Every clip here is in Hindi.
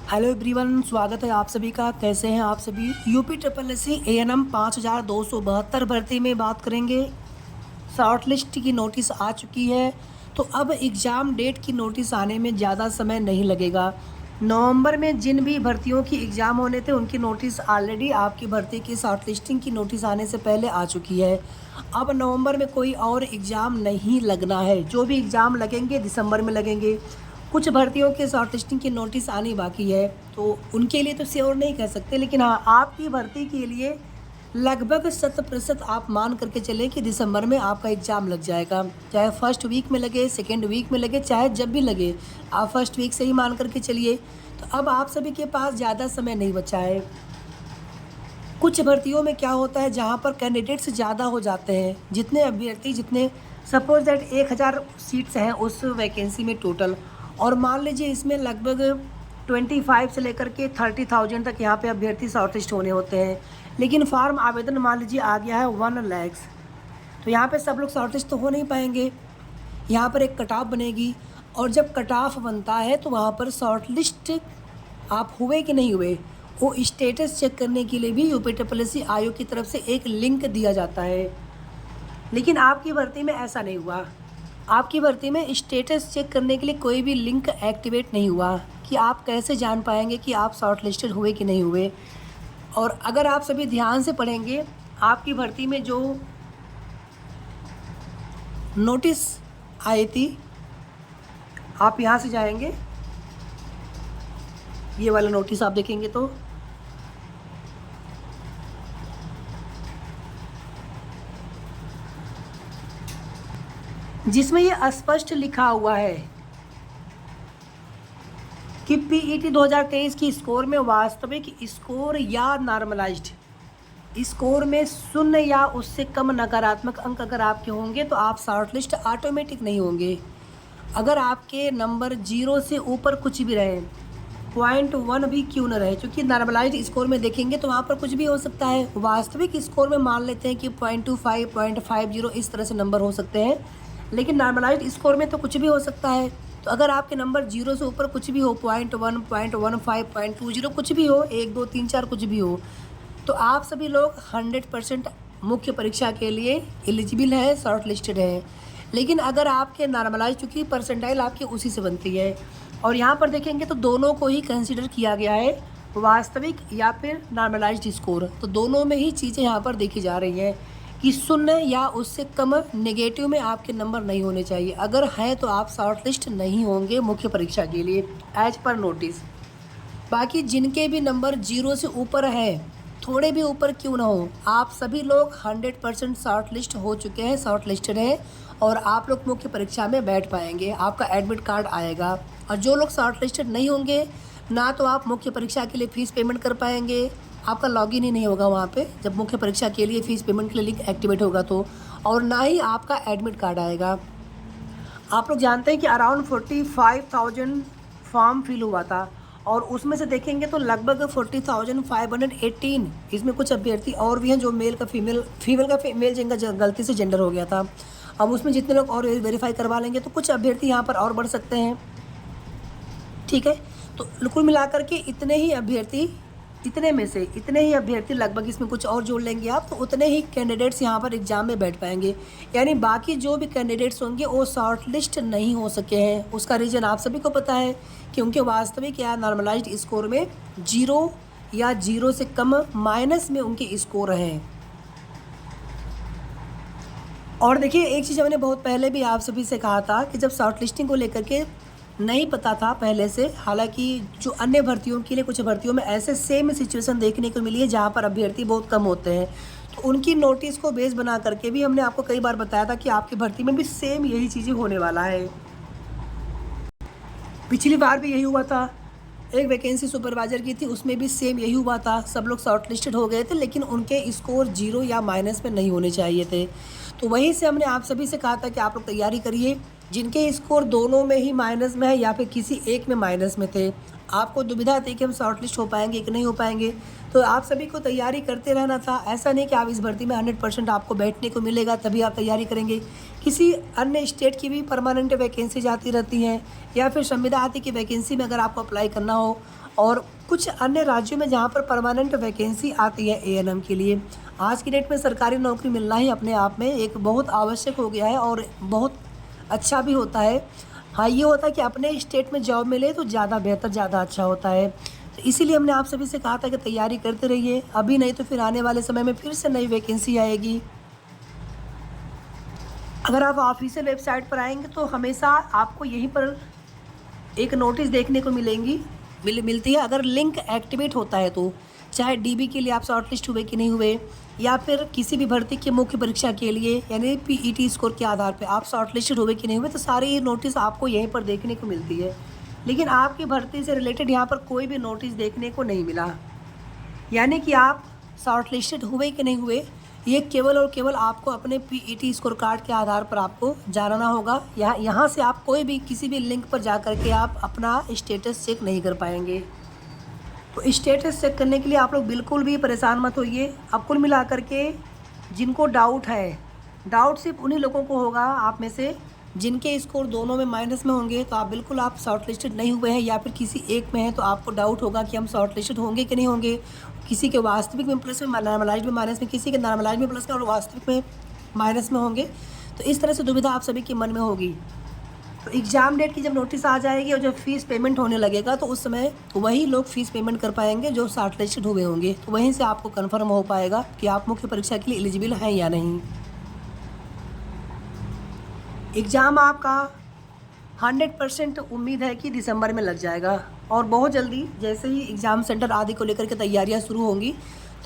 हेलो एवरीवन, स्वागत है आप सभी का। कैसे हैं आप सभी। UP triple S C ANM 5272 भर्ती में बात करेंगे। शॉर्ट लिस्ट की नोटिस आ चुकी है, तो अब एग्ज़ाम डेट की नोटिस आने में ज़्यादा समय नहीं लगेगा। नवंबर में जिन भी भर्तियों की एग्ज़ाम होने थे उनकी नोटिस ऑलरेडी आपकी भर्ती की शॉर्ट लिस्टिंग की नोटिस आने से पहले आ चुकी है। अब नवंबर में कोई और एग्ज़ाम नहीं लगना है। जो भी एग्ज़ाम लगेंगे दिसंबर में लगेंगे। कुछ भर्तियों के शॉर्ट लिस्टिंग की नोटिस आनी बाकी है, तो उनके लिए तो श्योर नहीं कह सकते, लेकिन हाँ, आपकी भर्ती के लिए लगभग 100% आप मान करके चलें कि दिसंबर में आपका एग्ज़ाम लग जाएगा। चाहे फर्स्ट वीक में लगे, सेकेंड वीक में लगे, चाहे जब भी लगे, आप फर्स्ट वीक से ही मान करके चलिए। तो अब आप सभी के पास ज़्यादा समय नहीं बचा है। कुछ भर्तियों में क्या होता है, जहाँ पर कैंडिडेट्स ज़्यादा हो जाते हैं, जितने अभ्यर्थी, जितने सपोज दैट 1000 सीट्स हैं उस वैकेंसी में टोटल, और मान लीजिए इसमें लगभग 25 से लेकर के 30,000 तक यहाँ पे अभ्यर्थी शॉर्टलिस्ट होने होते हैं। लेकिन फॉर्म आवेदन मान लीजिए आ गया है 1 लाख, तो यहाँ पे सब लोग शॉर्टलिस्ट तो हो नहीं पाएंगे। यहाँ पर एक कट ऑफ बनेगी, और जब कट ऑफ बनता है तो वहाँ पर शॉर्टलिस्ट आप हुए कि नहीं हुए, वो स्टेटस चेक करने के लिए भी यूपी ट्रिपल एस सी आयोग की तरफ से एक लिंक दिया जाता है। लेकिन आपकी भर्ती में ऐसा नहीं हुआ। आपकी भर्ती में स्टेटस चेक करने के लिए कोई भी लिंक एक्टिवेट नहीं हुआ, कि आप कैसे जान पाएंगे कि आप शॉर्ट लिस्टेड हुए कि नहीं हुए। और अगर आप सभी ध्यान से पढ़ेंगे, आपकी भर्ती में जो नोटिस आई थी, आप यहाँ से जाएंगे, ये वाला नोटिस आप देखेंगे तो जिसमें ये स्पष्ट लिखा हुआ है कि PET 2023 की स्कोर में वास्तविक स्कोर या नॉर्मलाइज्ड स्कोर में 0 या उससे कम नकारात्मक अंक अगर आपके होंगे तो आप शॉर्टलिस्ट ऑटोमेटिक नहीं होंगे। अगर आपके नंबर 0 से ऊपर कुछ भी रहे, 0.1 भी क्यों न रहे, क्योंकि नॉर्मलाइज्ड स्कोर में देखेंगे तो वहाँ पर कुछ भी हो सकता है। वास्तविक स्कोर में मान लेते हैं कि 0.25, 0.50 इस तरह से नंबर हो सकते हैं, लेकिन नॉर्मलाइज्ड स्कोर में तो कुछ भी हो सकता है। तो अगर आपके नंबर 0 से ऊपर कुछ भी हो, 0.1, 0.15, 0.20 कुछ भी हो, 1, 2, 3, 4 कुछ भी हो, तो आप सभी लोग 100% मुख्य परीक्षा के लिए एलिजिबल है, शॉर्ट लिस्टेड है। लेकिन अगर आपके नॉर्मलाइज, चूँकि परसेंटाइल आपकी उसी से बनती है, और यहाँ पर देखेंगे तो दोनों को ही कंसिडर किया गया है, वास्तविक या फिर नॉर्मलाइज्ड स्कोर, तो दोनों में ही चीज़ें यहाँ पर देखी जा रही हैं कि 0 या उससे कम नेगेटिव में आपके नंबर नहीं होने चाहिए। अगर हैं तो आप शॉर्ट लिस्ट नहीं होंगे मुख्य परीक्षा के लिए एज पर नोटिस। बाकी जिनके भी नंबर 0 से ऊपर है, थोड़े भी ऊपर क्यों ना हो, आप सभी लोग 100% शॉर्ट लिस्ट हो चुके हैं, शॉर्ट लिस्टेड हैं, और आप लोग मुख्य परीक्षा में बैठ पाएंगे, आपका एडमिट कार्ड आएगा। और जो लोग शॉर्ट लिस्टेड नहीं होंगे, ना तो आप मुख्य परीक्षा के लिए फ़ीस पेमेंट कर पाएंगे, आपका लॉगिन ही नहीं होगा वहाँ पे जब मुख्य परीक्षा के लिए फ़ीस पेमेंट के लिए लिंक एक्टिवेट होगा तो, और ना ही आपका एडमिट कार्ड आएगा। आप लोग जानते हैं कि अराउंड 45,000 फॉर्म फिल हुआ था, और उसमें से देखेंगे तो लगभग 40,518 इसमें कुछ अभ्यर्थी और भी हैं जो मेल का फीमेल जिनका गलती से जेंडर हो गया था। अब उसमें जितने लोग और वेरीफाई करवा लेंगे तो कुछ अभ्यर्थी यहाँ पर और बढ़ सकते हैं, ठीक है। तो कुल मिलाकर के इतने ही अभ्यर्थी लगभग, इसमें कुछ और जोड़ लेंगे आप तो उतने ही कैंडिडेट्स यहाँ पर एग्ज़ाम में बैठ पाएंगे। यानी बाकी जो भी कैंडिडेट्स होंगे वो शॉर्ट लिस्ट नहीं हो सके हैं। उसका रीज़न आप सभी को पता है, क्योंकि वास्तविक या नॉर्मलाइज्ड स्कोर में 0 या 0 से कम माइनस में उनके स्कोर हैं। और देखिए, एक चीज़ मैंने बहुत पहले भी आप सभी से कहा था कि जब शॉर्ट लिस्टिंग को लेकर के नहीं पता था पहले से, हालांकि जो अन्य भर्तियों के लिए, कुछ भर्तियों में ऐसे सेम सिचुएशन देखने को मिली है जहां पर अभ्यर्थी बहुत कम होते हैं, तो उनकी नोटिस को बेस बना करके भी हमने आपको कई बार बताया था कि आपकी भर्ती में भी सेम यही चीज़ें होने वाला है। पिछली बार भी यही हुआ था, एक वैकेंसी सुपरवाइज़र की थी, उसमें भी सेम यही हुआ था। सब लोग शॉर्ट लिस्टेड हो गए थे, लेकिन उनके स्कोर 0 या माइनस में नहीं होने चाहिए थे। तो वहीं से हमने आप सभी से कहा था कि आप लोग तैयारी करिए, जिनके स्कोर दोनों में ही माइनस में है या फिर किसी एक में माइनस में थे, आपको दुविधा थी कि हम शॉर्टलिस्ट हो पाएंगे कि नहीं हो पाएंगे, तो आप सभी को तैयारी करते रहना था। ऐसा नहीं कि आप इस भर्ती में 100% आपको बैठने को मिलेगा तभी आप तैयारी करेंगे। किसी अन्य स्टेट की भी परमानेंट वैकेंसी आती रहती हैं या फिर संविदा आदि की वैकेंसी में अगर आपको अप्लाई करना हो, और कुछ अन्य राज्यों में जहाँ पर परमानेंट वैकेंसी आती है एएनएम के लिए। आज की डेट में सरकारी नौकरी मिलना ही अपने आप में एक बहुत आवश्यक हो गया है और बहुत अच्छा भी होता है। हाँ, ये होता है कि अपने स्टेट में जॉब मिले तो ज़्यादा बेहतर, ज़्यादा अच्छा होता है। तो इसीलिए हमने आप सभी से कहा था कि तैयारी करते रहिए, अभी नहीं तो फिर आने वाले समय में फिर से नई वैकेंसी आएगी। अगर आप ऑफिशियल वेबसाइट पर आएंगे तो हमेशा आपको यहीं पर एक नोटिस देखने को मिलती है। अगर लिंक एक्टिवेट होता है तो, चाहे डीबी के लिए आप शॉर्टलिस्ट हुए कि नहीं हुए, या फिर किसी भी भर्ती की मुख्य परीक्षा के लिए यानी पीईटी स्कोर के आधार पे आप शॉर्टलिस्टेड हुए कि नहीं हुए, तो सारी नोटिस आपको यहीं पर देखने को मिलती है। लेकिन आपकी भर्ती से रिलेटेड यहाँ पर कोई भी नोटिस देखने को नहीं मिला, यानी कि आप शॉर्टलिस्टेड हुए कि नहीं हुए, ये केवल और केवल आपको अपने पीईटी स्कोर कार्ड के आधार पर आपको जानना होगा। यहाँ से आप कोई भी किसी भी लिंक पर जा कर के आप अपना स्टेटस चेक नहीं कर पाएंगे। तो स्टेटस चेक करने के लिए आप लोग बिल्कुल भी परेशान मत होइए। अब कुल मिला कर के जिनको डाउट है, डाउट सिर्फ उन्हीं लोगों को होगा आप में से जिनके स्कोर दोनों में माइनस में होंगे, तो आप बिल्कुल आप शॉर्टलिस्टेड नहीं हुए हैं या फिर किसी एक में हैं तो आपको डाउट होगा कि हम शॉर्टलिस्टेड होंगे कि नहीं होंगे। किसी के वास्तविक में प्लस में, नॉर्मलाइज में माइनस में, किसी के नॉर्मलाइज में प्लस में और वास्तविक में माइनस में होंगे। तो इस तरह से दुविधा आप सभी के मन में होगी। तो एग्ज़ाम डेट की जब नोटिस आ जाएगी और जब फीस पेमेंट होने लगेगा तो उस समय वही लोग फीस पेमेंट कर पाएंगे जो शॉर्टलिस्टेड हुए होंगे। तो वहीं से आपको कन्फर्म हो पाएगा कि आप मुख्य परीक्षा के लिए एलिजिबल हैं या नहीं। एग्ज़ाम आपका 100% उम्मीद है कि दिसंबर में लग जाएगा और बहुत जल्दी जैसे ही एग्ज़ाम सेंटर आदि को लेकर के तैयारियां शुरू होंगी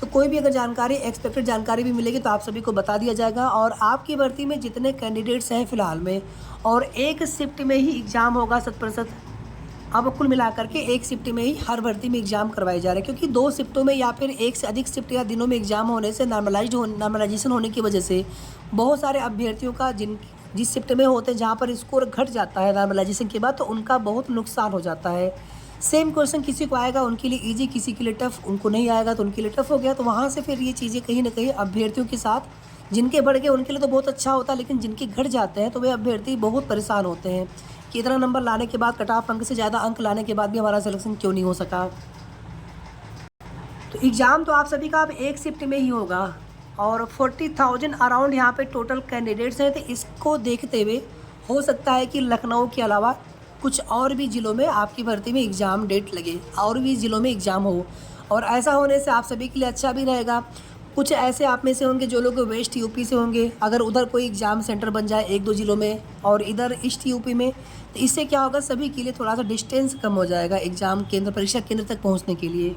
तो कोई भी अगर जानकारी, एक्सपेक्टेड जानकारी भी मिलेगी तो आप सभी को बता दिया जाएगा। और आपकी भर्ती में जितने कैंडिडेट्स हैं फ़िलहाल में, और एक शिफ्ट में ही एग्ज़ाम होगा 100%। अब कुल मिलाकर के एक शिफ्ट में ही हर भर्ती में एग्ज़ाम करवाए जा रहे हैं, क्योंकि 2 शिफ्टों में या फिर एक से अधिक शिफ्ट या दिनों में एग्ज़ाम होने से नॉर्मलाइजेशन होने की वजह से बहुत सारे अभ्यर्थियों का जिस शिफ्ट में होते हैं जहाँ पर स्कोर घट जाता है नॉर्मलाइजेशन के बाद, तो उनका बहुत नुकसान हो जाता है। सेम क्वेश्चन किसी को आएगा उनके लिए ईजी, किसी के लिए टफ, उनको नहीं आएगा तो उनके लिए टफ हो गया। तो वहाँ से फिर ये चीज़ें कहीं ना कहीं अभ्यर्थियों के साथ जिनके बढ़ गए उनके लिए तो बहुत अच्छा होता है, लेकिन जिनके घट जाते हैं तो वे अभ्यर्थी बहुत परेशान होते हैं कि इतना नंबर लाने के बाद, कट ऑफ अंक से ज़्यादा अंक लाने के बाद भी हमारा सिलेक्शन क्यों नहीं हो सका। तो एग्ज़ाम तो आप सभी का अब एक शिफ्ट में ही होगा और 40,000 अराउंड यहाँ पे टोटल कैंडिडेट्स हैं। तो इसको देखते हुए हो सकता है कि लखनऊ के अलावा कुछ और भी ज़िलों में आपकी भर्ती में एग्ज़ाम डेट लगे, और भी ज़िलों में एग्ज़ाम हो, और ऐसा होने से आप सभी के लिए अच्छा भी रहेगा। कुछ ऐसे आप में से होंगे जो लोग वेस्ट यूपी से होंगे, अगर उधर कोई एग्ज़ाम सेंटर बन जाए 1-2 ज़िलों में और इधर ईस्ट यूपी में, तो इससे क्या होगा, सभी के लिए थोड़ा सा डिस्टेंस कम हो जाएगा एग्ज़ाम केंद्र, परीक्षा केंद्र तक पहुँचने के लिए।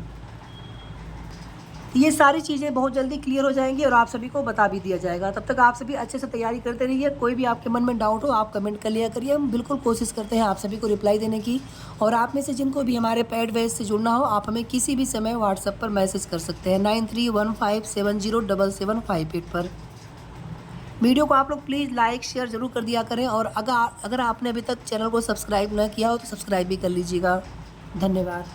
ये सारी चीज़ें बहुत जल्दी क्लियर हो जाएंगी और आप सभी को बता भी दिया जाएगा। तब तक आप सभी अच्छे से तैयारी करते रहिए। कोई भी आपके मन में डाउट हो आप कमेंट कर लिया करिए, हम बिल्कुल कोशिश करते हैं आप सभी को रिप्लाई देने की। और आप में से जिनको भी हमारे पेड बैच से जुड़ना हो, आप हमें किसी भी समय व्हाट्सएप पर मैसेज कर सकते हैं 9315707758 पर। वीडियो को आप लोग प्लीज़ लाइक शेयर ज़रूर कर दिया करें, और अगर आपने अभी तक चैनल को सब्सक्राइब न किया हो तो सब्सक्राइब भी कर लीजिएगा। धन्यवाद।